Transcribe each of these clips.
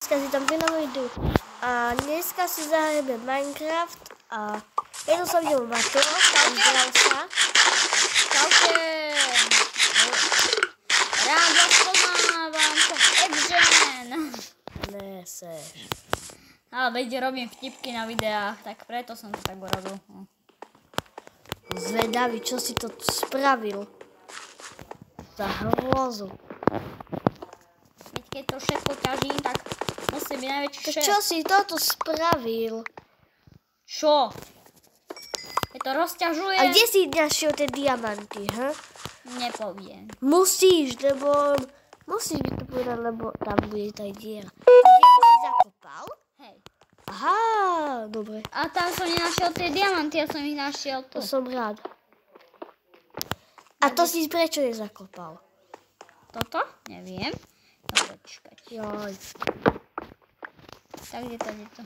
Dneska si tam prinavili idú. A dneska si zahrajeme Minecraft a jednu som videl Mato, tam zbral sa. Čaute. Rád vás poznávam, som Edgen. Neseš. Ale veď robím vtipky na videách, tak preto som to tak urobil. Zvedavý, čo si to spravil. Za hrôzu. Veď keď to všetko ťažím, tak musí byť najväčší šéf. Čo si toto spravil? Čo? Keď to rozťažujem, A kde si našiel tie diamanty, ha? nepoviem. Musíš, lebo... Musíš mi to povedať, lebo tam bude tá diera. Diera si zakopal? Hej. Aha, dobre. A tam som nenašiel tie diamanty, ja som ich našiel tu. To som rád. A to si prečo nezakopal? Toto? Neviem. No počkať. Joj. Tak, kde to?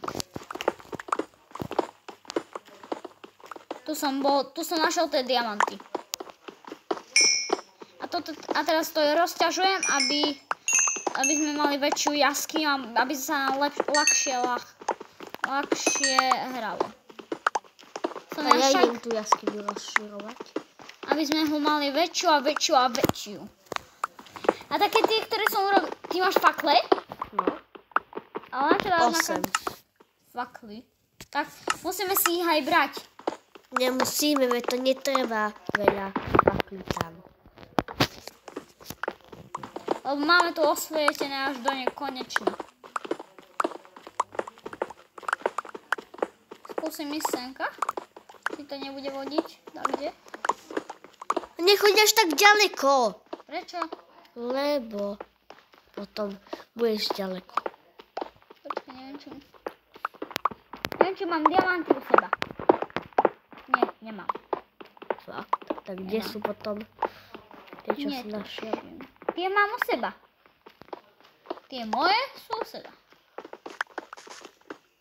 Tu som našiel tie diamanty. A teraz to rozťažujem, aby sme mali väčšiu jaskyňu, aby sa nám ľahšie hralo. A ja idem tú jaskyňu rozširovať. Aby sme ho mali väčšiu a väčšiu a väčšiu. A také tie, ktoré som urobil... Ty máš fakle? No. Ale na čo dáš 8. fakly? Tak musíme si ich aj brať. Nemusíme, veď to netreba veľa fakly tam. Lebo máme tu osvietené až do nekonečna. Skúsim ísť senka. Či to nebude vodiť? Tak kde? Nechoď až tak ďaleko. Prečo? Lebo potom budeš ďaleko. Počkaj, neviem, či mám diamanty u seba. Nie, nemám. Fakt? Tak kde Nemám. sú potom tie, čo si našiel? Tie mám u seba. Tie moje sú u seba.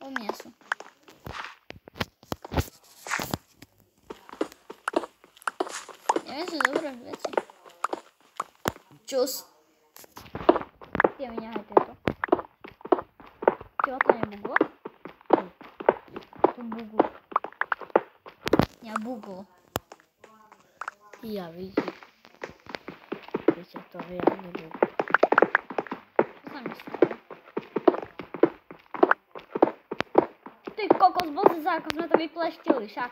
U mňa sú. Neviem si zobrať veci. Čus. Tie mi nehaj tieto. Čo to nebuglo? To buglo. Ja buglo. Ja vidím. Viete, to riadne buglo. Čo sa mi stalo? Ty kokos, bože, ako sme to vypleštili, však.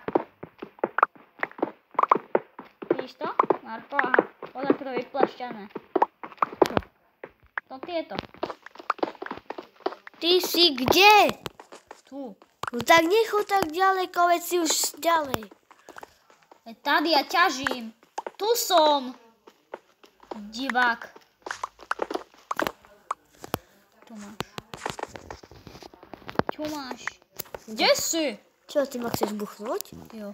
Vidíš to? Marko, aha. Pozor, ako to vyplešťané. To tieto. Ty si kde? Tu. No tak nechod tak ďaleko, veď si už ďalej. Tady ja ťažím. Tu som. Divák. Tu máš. Čo máš? Kde si? Čo, ty ma chceš buchnúť? Jo,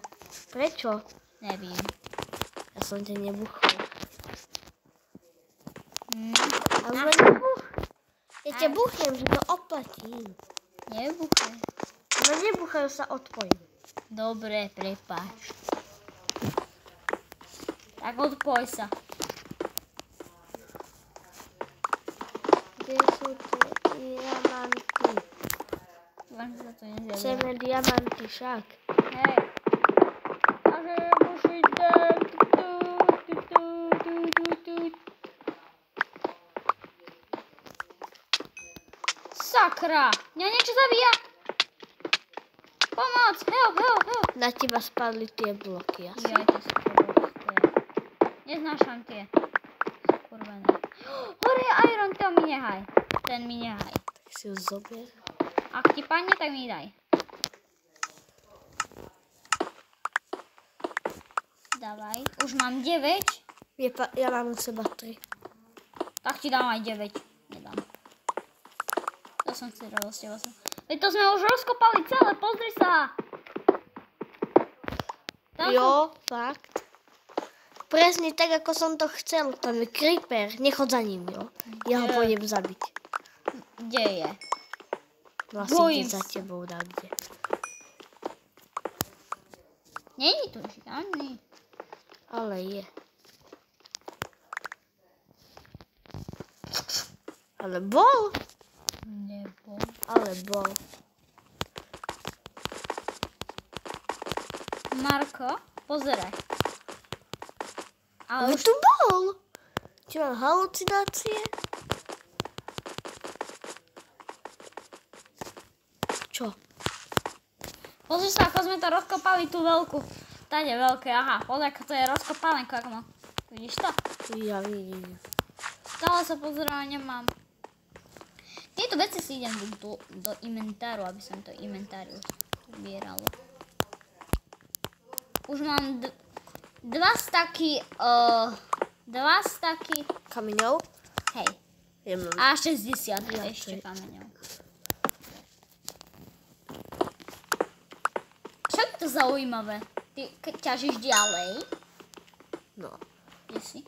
Prečo? neviem. Ja som ťa nebuchol. Ale ma ja ťa buchnem, že to oplatím. Nebuchaj. No nebuchajú sa, odpojím. Dobre, prepáč. Tak odpoj sa. Kde sú tie diamanty? Len sa to nezjavilo. Chceme diamanty však. Hej. Takže musíte... Sakra! Mňa niečo zabíja! Pomoc! Help! Na teba spadli tie bloky asi. Jajte skurvené. Neznášam tie. Skurvené. Hore je iron, to mi nehaj. Ten mi nehaj. Tak si ho zober. Ak ti padne, tak mi daj. Dávaj. Už mám 9. Ja mám u seba 3. Tak ti dám aj 9. Nedám. To som si rozťahoval. Veď to sme už rozkopali celé, pozri sa. Tam Jo, fakt. Presne tak, ako som to chcel. Tam je creeper. Nechod za ním, jo. Ja ho pôjdem zabiť. Kde je? No asi Bojím ide za sa. tebou, dá kde. Není tu žiadny. Ale je. Ale bol. Nebo. bol? Marko, pozeraj. Ale Ale už tu bol. Či mám halucinácie? Čo? pozri sa, ako sme to rozkopali tú veľkú. Tade veľké, aha, pozri, ako to je rozkopané, kormo. Vidíš to? Ja vidím. Stále sa pozerám, nemám. Tieto veci si idem do inventáru, aby som to inventáriu zbieralo. Už mám dva staky Kameňov? hej. Ja mám. A 60 Ja, ešte to je- kameňov. Čo je to zaujímavé? Ty ťažíš ďalej? No, Kde si?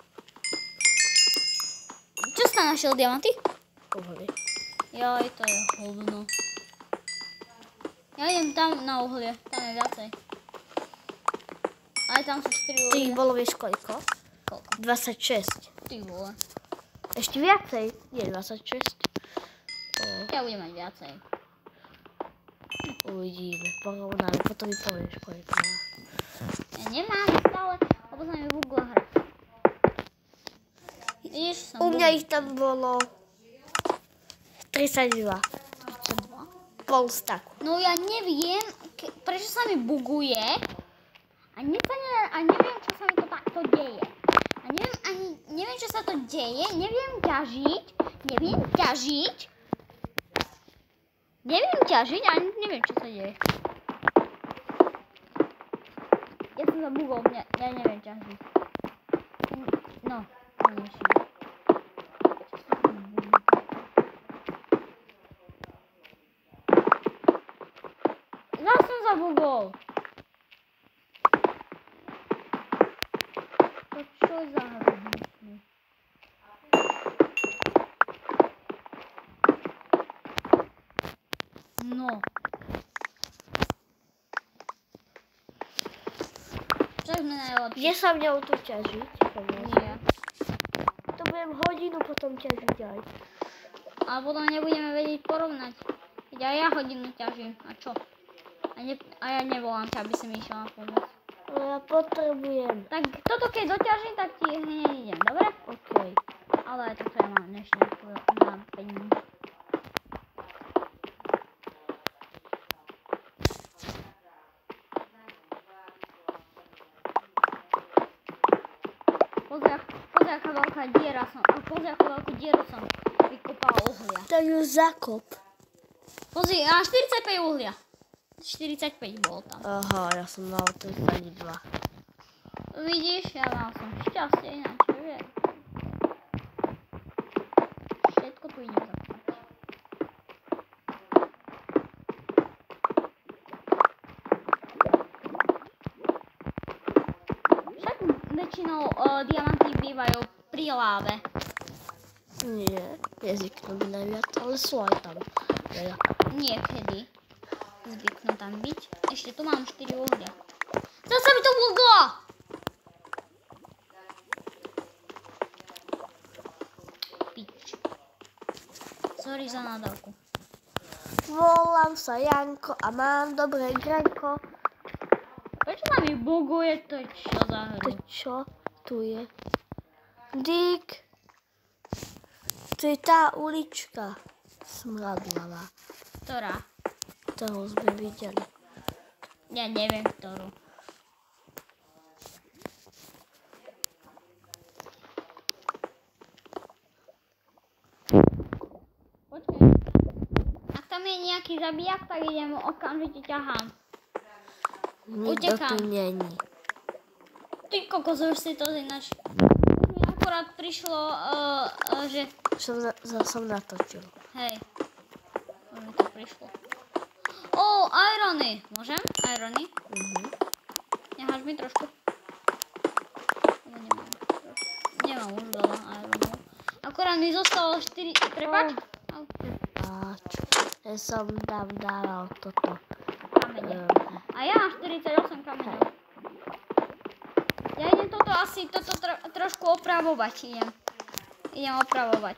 Čo si tam našiel, diamanty? uhlie. Joj, to je hovno. Ja idem tam na uhlie, tam je viacej. Ale tam sú 4 Tých uhlie. bolo vieš koľko? Koľko? 26. Ty vole. Ešte viacej? Nie 26. Ja budem mať viacej. Uvidíme, porovnáme, potom mi povieš koľko. Ja nemám stále, lebo sa mi bugla hra. Vidíš, som U mňa ich tam bolo 32. 32. Pol staku. No ja neviem, prečo sa mi buguje a neviem, čo sa mi to takto deje. A neviem, čo sa to deje, neviem ťažiť a neviem, čo sa deje. Ja som zabugol, ja neviem ťažiť. No, konečne. Zas som zabugol. To čo je za hrozný? No. Čo sme najlepšie? Kde sa mňa tu ťažiť? Nie. To budem hodinu potom ťažiť aj. A potom nebudeme vedieť porovnať. Keď aj ja hodinu ťažím. A čo? A ja nevolám ťa, aby si mi išla na pomoc. Ale ja potrebujem. Tak toto keď doťažím, tak ti hneď idem, dobre? OK. Ale aj toto ja mám dnešné na 5 minút. Pozri, aká veľká diera som. Pozri, akú veľkú dieru som vykopala uhlia. Tak ju zakop. Pozri, a 45 uhlia. 45 bolo tam. Aha, ja som mal 32. Vidíš, ja mal som šťastie, ináč neviem. Všetko tu idem zakopať. Však väčšinou diamanty bývajú pri láve. Nie, nezvyknú by najviac, ale sú aj tam. Veľa. Niekedy zvyknú tam byť. Ešte tu mám 4 uhlia. Zase mi to buglo! Pič. Sorry za nádavku. Volám sa Janko a mám dobré granko. Prečo sa mi buguje to, čo za To hru? čo tu je? Dík. To je tá ulička. Smradlavá. Ktorá? Ktorú sme videli. Ja neviem, ktorú. Počkaj. Ak tam je nejaký zabijak, tak idem okamžite ťahám. Nikto Utekám. tu není. Ty kokos, už si to ináč. Mi akorát prišlo, že... Som natočil. Hej. Už mi to prišlo. Irony. Môžem? Irony? Necháš mi trošku? Nemám. Nemám už veľa ironov. Akorát mi zostalo 4... Prepáč? Páč. Ja som tam dával toto. Kamene. A ja mám 48 kameňov. Ja idem toto asi trošku opravovať. Idem opravovať.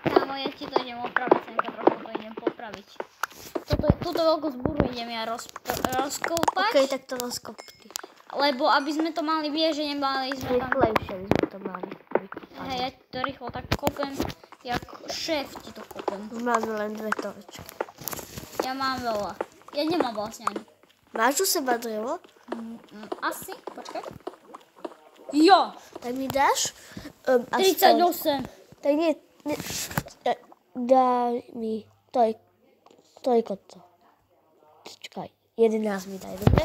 Kámo, ja ti to idem opraviť sem. spraviť. Túto veľkú zbúru idem ja rozkopať. Okej, tak to rozkopni. Lebo aby sme to mali, vieš, že nemali sme tam... Rýchlejšie by sme to mali vykopané. Hej, ja to rýchlo tak kopem, jak šéf ti to kopem. Máme len 2 torčky. Ja mám veľa. Ja nemám vlastne ani. Máš u seba drevo? Asi, počkaj. Jo! Tak mi dáš? 38. Tak nie, daj mi, toľko to. Čakaj, 11 mi daj, dobre?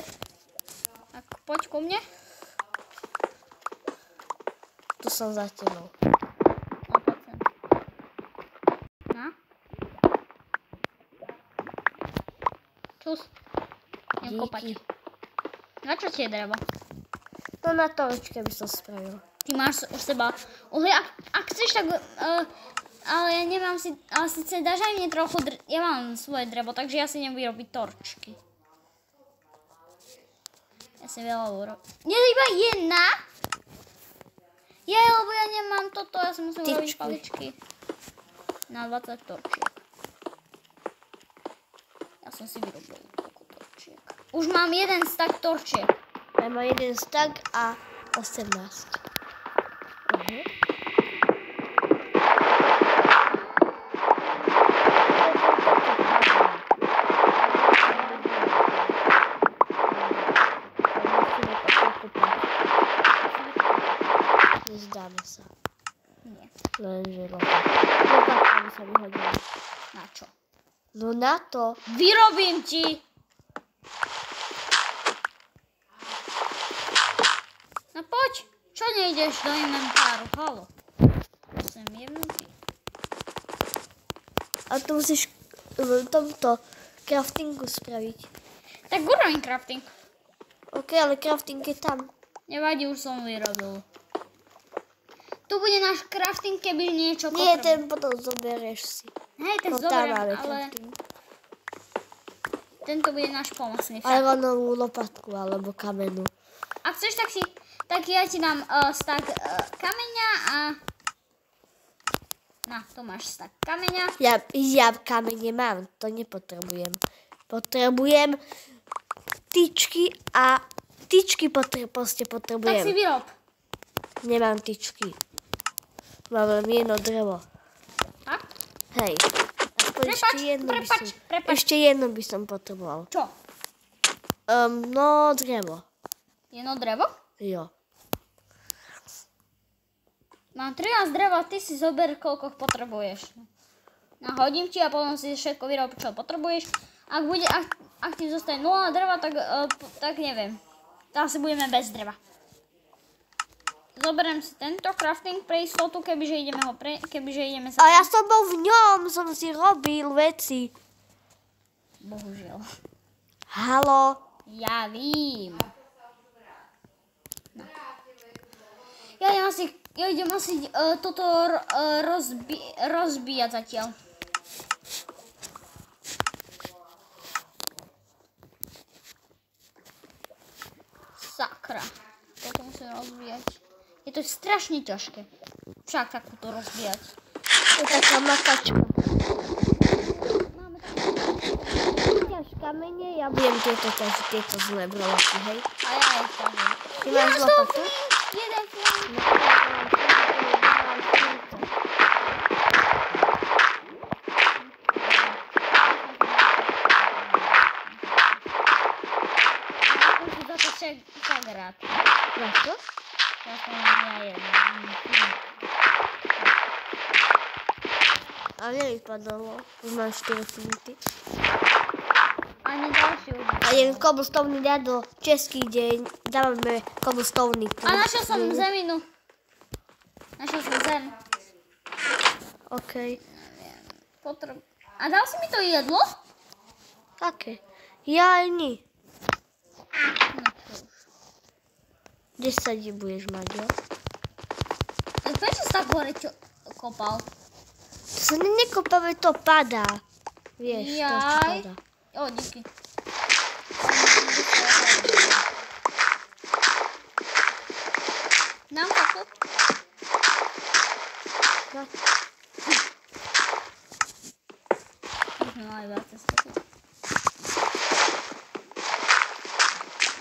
Tak poď ku mne. Tu som za tebou. No, poď sem. Na? Čus. Idem kopať. Díky. Na čo ti je drevo? No na torčke by som spravil. Ty máš u seba uhlie. Ak chceš, tak... ale ja nemám si... Ale síce dáš aj mne trochu... Ja mám svoje drevo, takže ja si idem vyrobiť torčky. Ja si veľa urobiť. Nie, iba jedna? Lebo ja nemám toto. Ja si musím robiť paličky. Na 20 torčiek. Ja som si vyrobil toľko torčiek. Už mám jeden stack torčiek. Ja mám 1 stack a 18. Nezdáme sa. Nie. Lenže lopatka by sa vyhodila. Na čo? No na to. Vyrobím ti! No poď! Čo nejdeš do inventáru? Halo. Som jebnutý. A to musíš v tomto craftingu spraviť. Tak urobím crafting. OK, ale crafting je tam. Nevadí, už som vyrobil. Tu bude náš crafting, keby niečo Nie, potrebujem. ten potom zoberieš si. Hej, tak No tam zoberiem, máme ale crafting. tento bude náš pomocný. Ironovú lopatku alebo kamenu. Ak chceš, tak ja ti dám stack kameňa a... Na, tu máš stack kameňa. Ja kamene mám, to nepotrebujem. Potrebujem tyčky a tyčky proste Tak si potrebujem. vyrob. Nemám tyčky. Mám len jedno drevo. Tak? Hej. Aspoň Prepač. Ešte jedno by som potreboval. Čo? No, drevo. Jedno drevo? Jo. Mám 13 dreva, ty si zober, koľko potrebuješ. No, hodím ti a potom si všetko vyrob, čo potrebuješ. Ak ti zostane 0 dreva, tak neviem. Tak si budeme bez dreva. Zoberiem si tento crafting pre istotu, kebyže ideme sa... A ja som bol v ňom, som si robil veci. Bohužiaľ. Haló. Ja vím. No. Ja idem asi toto rozbíjať zatiaľ. Sakra. Toto musím rozbíjať. Je to strašne ťažké. Však takúto rozbíjať. To je taká makačka. Máme Ťaž kamene, ja budem tieto zlé broloky, hej? A ja ich ťažím. Ty máš lopatu? Jeden flint. Ja som si za to však rád. Na čo? Ja som ja jeden. Ale nevypadalo. Už mám 4 flinty. Ani ďalší už. A jeden cobblestone dá do český, kde dávame cobblestone. A našiel som zeminu. Našiel som zem. OK. A dal si mi to jedlo? Aké? Ja aj nie. No čo už. 10 budeš mať, jo? Prečo si tak hore kopal? To sa nekopáme, to padá. Vieš, to čo Jaj. padá. O, díky. Dám faklu? No. sme mali viac cesty.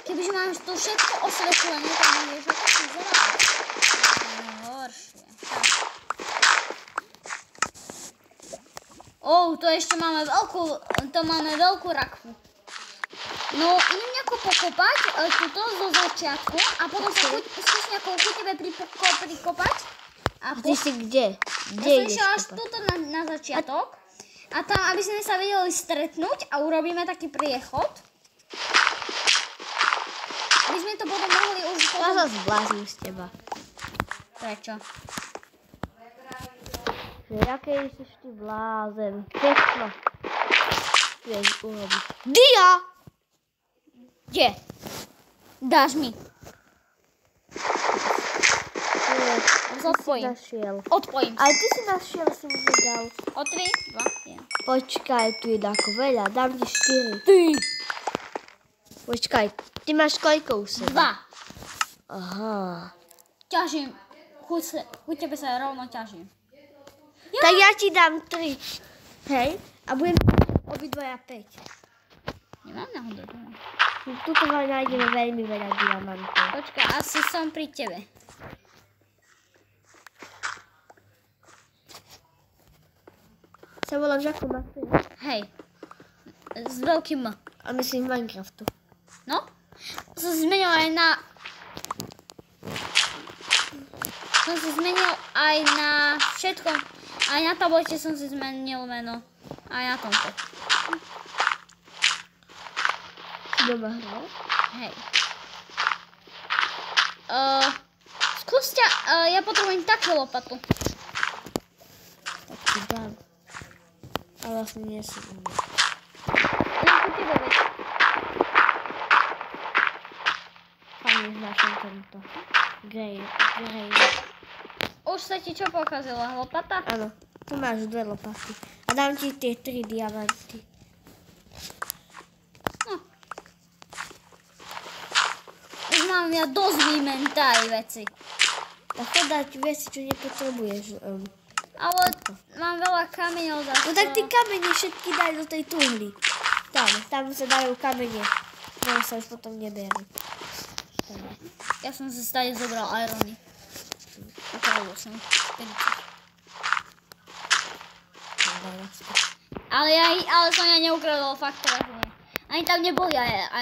Kebyže máš tu všetko osvetlenie, tak môžeš ako si zerať. Horšie. Tu ešte máme veľkú rakvu. No, idem nejako pokopať túto zo začiatku a potom sa skús nejako ku tebe prikopať. A ty si kde? Ja som išla až tuto na začiatok a tam, aby sme sa vedeli stretnúť a urobíme taký priechod. Aby sme to potom mohli už potom... Ja sa zblázním z teba. Prečo? Jaký jsi ty blázen. Všechno. Vieš urobiť. Dia! Kde? Dáš mi. Odpojím. Odpojím. Aj ty si našiel, si mi to dal. O 3, 2, 1. Počkaj, tu je dáko veľa. Dám ti 4. Ty! Počkaj, ty máš koľko u seba? 2. Aha. Ťažím. Chuť tebe sa rovno ťažím. Tak ja ti dám 3. Hej? A budem obidvaja 5. Nemám náhodou. Tuto nájdeme veľmi veľa diamantov. Počkaj, asi som pri tebe. Sa voláš ako Matej? Hej. S veľkým M. A myslím v Minecraftu. No? Som si zmenil aj na... Som si zmenil aj na všetkom. Aj na tablete som si zmenil meno. Aj na tomto. Doma hral? Hej. Skúste, ja potrebujem takú lopatu. Tak ti dám. A vlastne nie som umie. Len ku tebe, veď. Fajne značím tento. Grej. Už sa ti čo pokazila? Lopata? Áno. Tu máš 2 lopaty. A dám ti tie 3 diamanty. No. Už mám ja dosť vymentári veci. Tak to dať veci, čo nepotrebuješ. Ale mám veľa kameňov za to. No tak ty kamene všetky daj do tej tuhly. Tam sa dajú kamene. No sa už potom neberú. Ja som si stále zobral irony. Ukradol som 40. Ale som ja neukradol fakt teraz nie. Ani tam neboli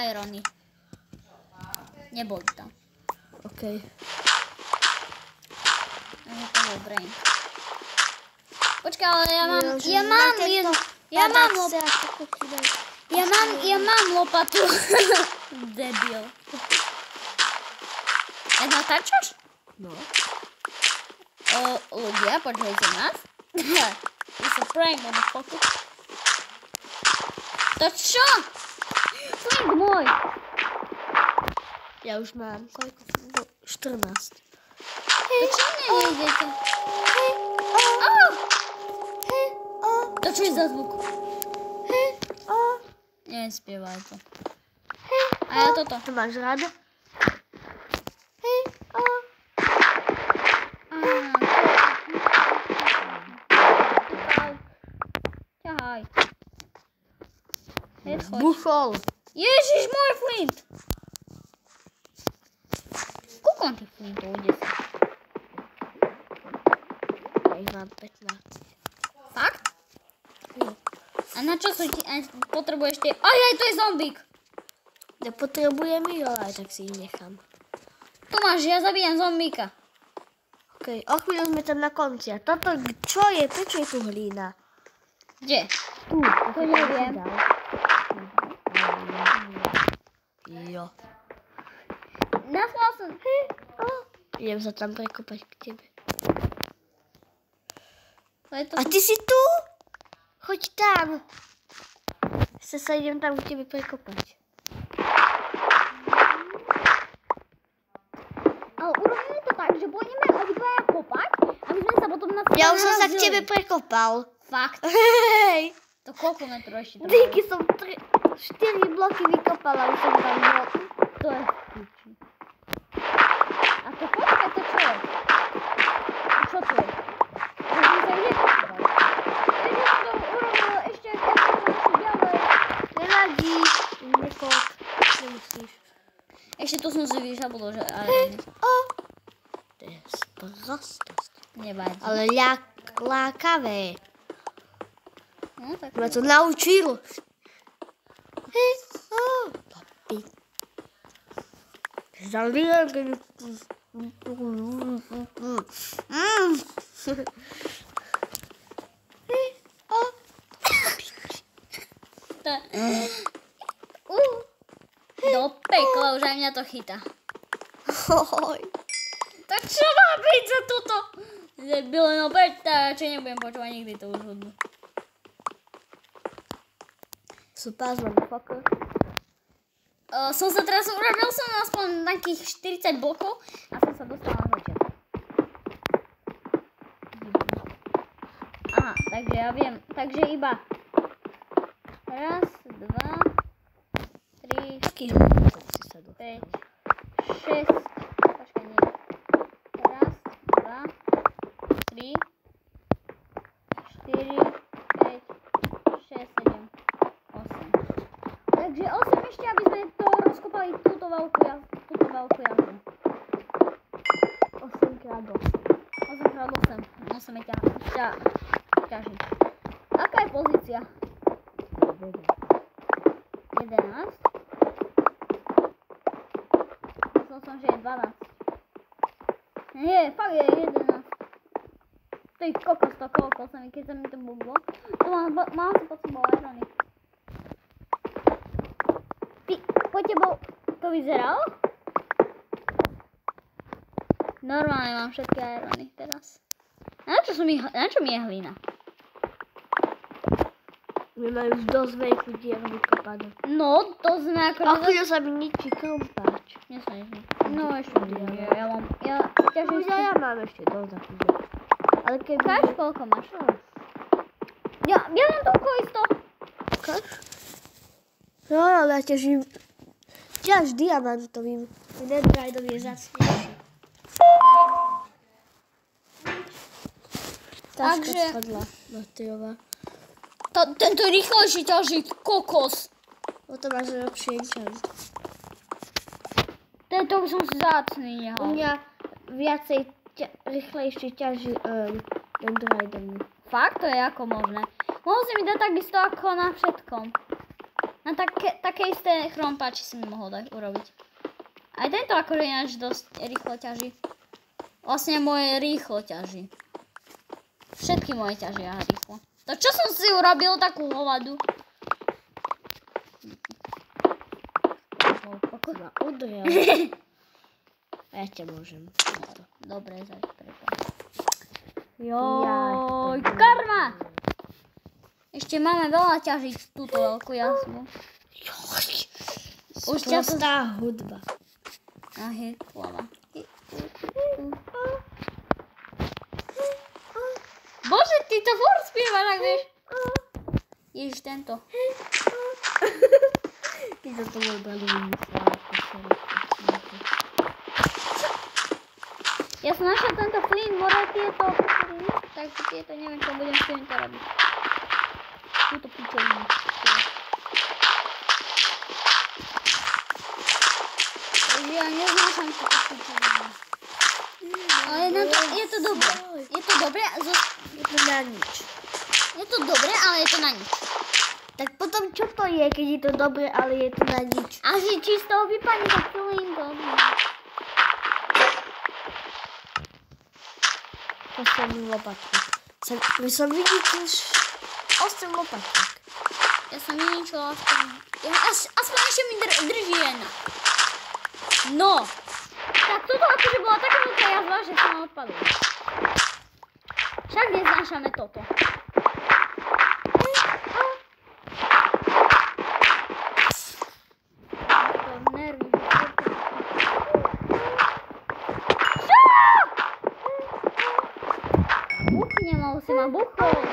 irony. Neboli tam. OK. Takže to bol brain. Počkaj, ale ja mám lopatu. Debil. Ja natáčaš? No. Ľudia, počujete nás? It's a prank, motherfucker. To čo? Flint môj. Ja už mám koľko? 14. To čo nejdete? To čo je za zvuk? Nespievaj to. A ja toto. To máš rada? Ťahaj. Buchol. Ježiš, môj Flint. Koľko mám tých Flintov? 10. Ja ich mám 15. Fakt? A na čo sú ti... potrebuješ tie... Aj, to je zombík. Nepotrebujem ich, ale aj tak si ich nechám. Tu máš, ja zabíjam zombíka. OK, o chvíľu sme tam na konci. A toto, čo je? Prečo je tu hlína? Kde? Tu. To neviem. Jo. Našla som... Idem sa tam prekopať k tebe. To... A ty si tu? Choď tam. Sa idem tam k tebe prekopať. Ale urobíme to tak, že budeme obidvaja kopať, aby sme sa potom na... Ja už som sa k tebe prekopal. Fakt? Hej. To koľko metrov ešte treba? Díky, som 4 bloky vykopala, už som tam bol. To je vtipný. A to počkaj, to čo je? A čo to je? Môžeme sa kde kopať? Ja som to urobil ešte, keď som Vidíš? Ešte tu som si vyžabudol, že arény. To je sprostosť. Nevadí. Ale lákavé. No, tak Ma to naučil. Papi. Zalíjam. Do pekla, už aj mňa to chytá. Hoj. Tak čo má byť za toto? Debile, no preď, čo nebudem počúvať nikdy to už hodnú. Super, motherfucker. Urobil som aspoň takých 40 blokov a som sa dostal na začiatok. Aha, takže ja viem, takže iba raz, dva, 3, 4, 5, 6, počkaj, nie. Raz, dva, 3, 4, 5, 6, 7, 8. Takže 8 ešte, aby sme to rozkopali túto veľkú jazdu. 8x8. 8x8. Musíme ťažiť. Aká je pozícia? 11. Myslel som, že je 12. Nie, fakt je 11. Ty kokos, to koľko sa mi, keď sa mi to buglo. To mám si pod sebou irony. Ty, po tebou to vyzeralo? Normálne mám všetky irony teraz. Na čo mi je hlina? My majú dosť veľkú dieru vykopanú. No, to sme ako... Akože sa mi ničí krompáč. Nesnažím. No ešte nie, ja ťažím... Ja mám ešte dosť akože. Ale keby... Kaž, koľko máš? Ja mám toľko isto. Kaž? No, ale ja ťažím... Ťaž diamantovým. Netheriteom je zacnejší. Taška spadla Matejová. Tento rýchlejší ťaží, kokos. O to máš lepšie enchant. Tento by som si zácný nehal. U mňa viacej rýchlejšie ťaží Netheriteom. Fakt? To je ako možné. Mohol si mi dať takisto ako na všetkom. Na také isté chrompáči si mi mohol dať urobiť. Aj tento akože ináč dosť rýchlo ťaží. Vlastne moje rýchlo ťaží. Všetky moje ťažia rýchlo. To čo som si urobil takú hovadu? Ma udrel. A ja ťa môžem. Dobre, Joj, karma! Ešte máme veľa ťažiť túto veľkú jazdu. Už ťa stá hudba. Ahej, hlava. Bože, ty to furt spievaš, ak vieš. Ježiš, tento. Keď to bol balu vymyslel. Ja som našla tento flint, more tieto. Takže tieto, neviem, čo budem s týmto robiť. Túto pičovinu. Takže ja neznášam túto pičovinu. Ale je to dobré. Je to dobré, Je to na nič. je to dobré, ale je to na nič. Tak potom čo to je, keď je to dobre, ale je to na nič? Asi čisto vypadne tak celým dobrým. Poslednú lopatku. Som vyničil 8 lopatok. Ja som vyničila aspoň ešte mi drží jedna. No. Tak toto akože bola taká veľká jazva, že sa ma odpadla. Však neznášame toto. To nervy. Buchne, mal si ma buchol.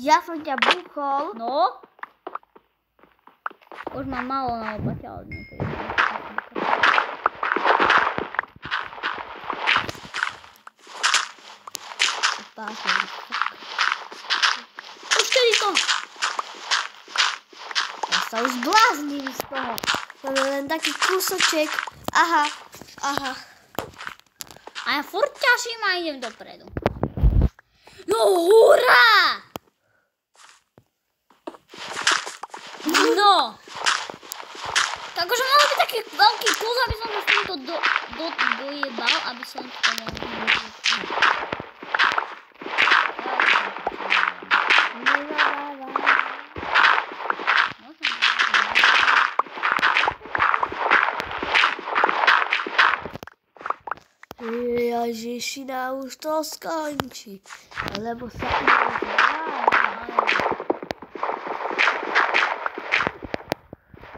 Ja som ťa buchol. No. Už mám málo na obate, ale nie to je. Už kedy to? Ja sa už zblázním z toho. Máme len taký kúsoček. Aha. A ja furt ťažím a idem dopredu. No hurá! No! Takže mal by taký veľký kus, aby som sa s týmto dojebal, aby som to mohol. Ježišina, už to skončí. Lebo sa...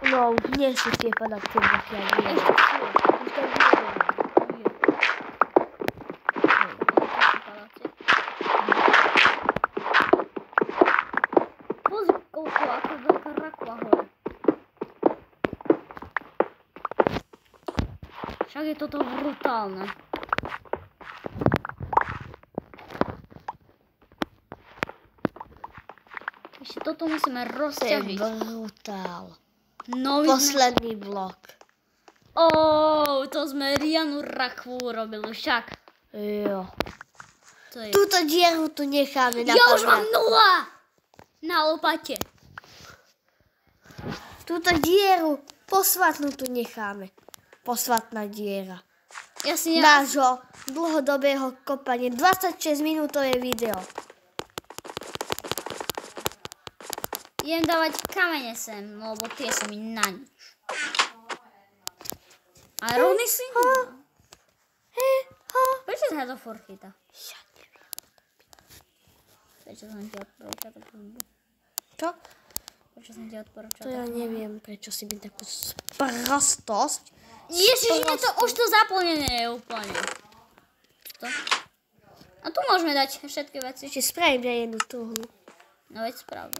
No, už nie sú tie padácie bloky, ale nie. Už to nie. Pozri, koľko, aká veľká rakva hore. Však je toto brutálne. Ešte toto musíme To je rozťažiť. brutál. No, Posledný blok. To sme rianu rakvu urobili, však. Jo. To je... Túto dieru tu necháme na Ja už mám pamiatku. 0 na lopate. Túto dieru posvatnú tu necháme. Posvatná diera. Ja si Nášho dlhodobého kopania. 26 minútové video. idem dávať kamene sem, lebo tie sú mi na nič. A rovný si? Prečo sa to furt chytá? Ja neviem. Prečo som ti odporúčal takú hudbu? Čo? Prečo som ti odporúčal To ja takú hudbu? neviem, prečo si mi takú sprostosť. Ježiš, je to už to zaplnené je úplne. To. A tu môžeme dať všetky veci. Ešte spravím ja jednu truhlu. No veď správne.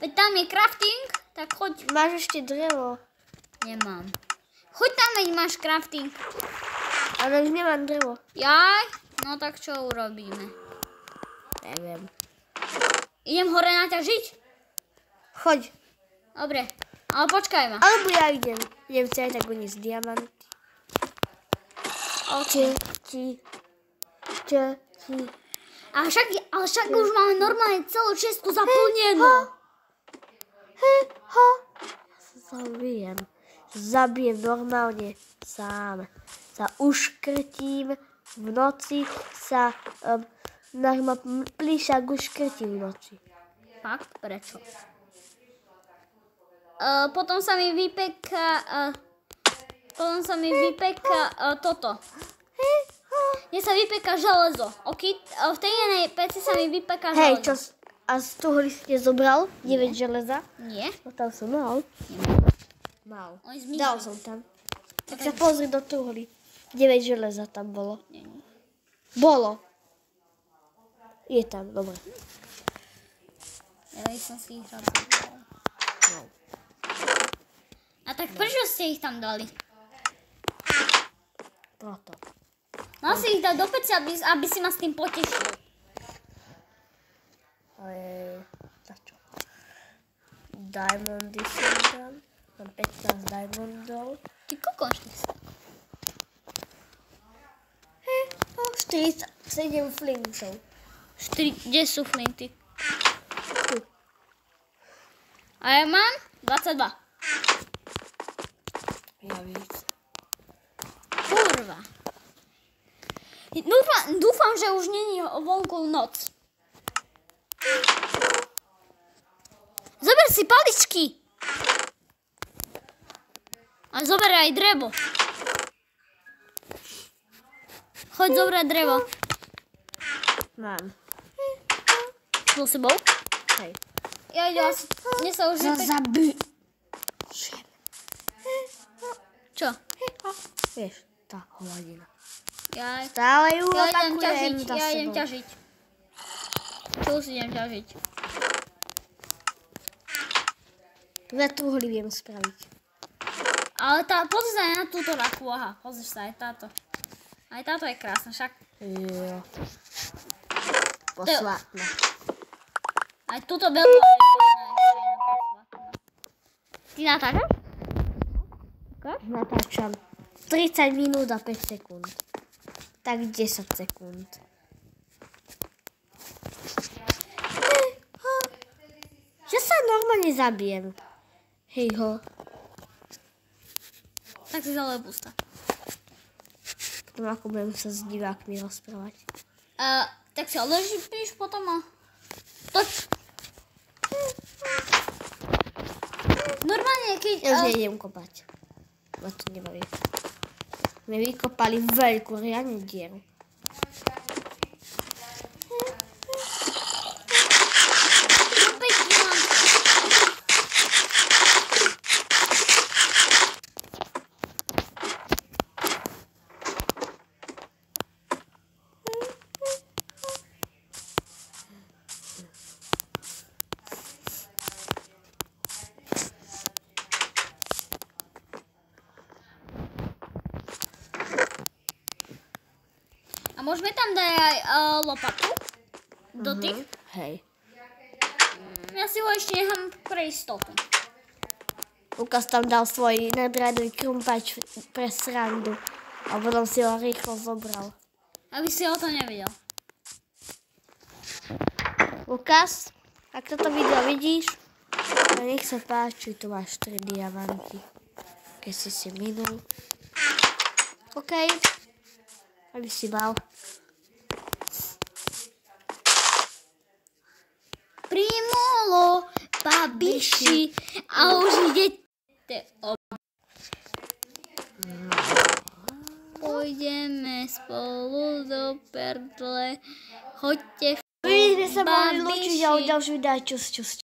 Veď tam je crafting, tak choď. Máš ešte drevo. Nemám. Choď tam, veď máš crafting. Ale už nemám drevo. Jaj, no tak čo urobíme? Neviem. Idem hore naťažiť? Choď. Dobre, ale počkaj ma. Alebo ja idem. Idem si aj tak uniesť diamanty. Ale však už máme normálne celú čestu zaplnenú. Zabijem normálne sám. Sa uškrtím v noci, sa plíšak uškrtím v noci. Fakt? Prečo? Potom sa mi vypeká toto. Mne sa vypeká železo. Ok? V tej jednej peci sa mi vypeká Hej, železo. a z toho ste zobral 9 železa? Nie? No tam som mal. Mal. On zmizol. Dal som tam. Tak sa pozri do truhly. 9 železa tam bolo. Nie. Bolo. Je tam, dobre. Ja som si ich rád zobral. No. A tak prečo ste ich tam dali? Proto. Mal si ich dať do peci, aby si ma s tým potešil. Za čo? Diamondy som tam. Mám 15 diamondov. Ty kokoš ty sa. 47 flintov. Kde sú flinty? Tu. A ja mám 22. Ja víc. Kurva. Dúfam, že už není vonku noc. Zober si paličky. A zober aj drevo. Choď zobrať drevo. Mám. Bol si bol? Hej. Ja idem asi... Mne sa už Zabij. Čo? Vieš, tá hovadina. Ja Stále ju idem ťažiť. opakujem za Ja idem sebou. ťažiť. Čo si idem ťažiť? Dve truhly viem spraviť. Ale pozri sa aj na túto rakvu, aha. Pozri sa aj táto. Aj táto je krásna, však. Jo. Posvátna. Aj túto belku je posvátna. Ty natáčaš? Ukáž. Natáčam 30 minút a 5 sekúnd. Tak 10 sekúnd. Že sa normálne zabijem. Hej ho. Tak si zalej pusta. Potom ako budem sa s divákmi rozprávať. Tak si odložíš potom a... Toč. Normálne, keď... Ja už nejdem kopať. Ma to nebaví. My vykopali veľkú riadnu dieru. A môžeme tam dať aj lopatu do tých? Hej. Ja si ho ešte nechám pre istotu. Lukas tam dal svoj nadradový krumpač pre srandu. A potom si ho rýchlo zobral. Aby si o to nevidel. Lukas, ak toto video vidíš, nech sa páči, tu máš 3 diamanty. Keď si minul. OK. Aby si mal. Primolo, babiši, a už idete Pôjdeme spolu do perdle, choďte My sme sa mohli lúčiť a o ďalšiu videa. Čus.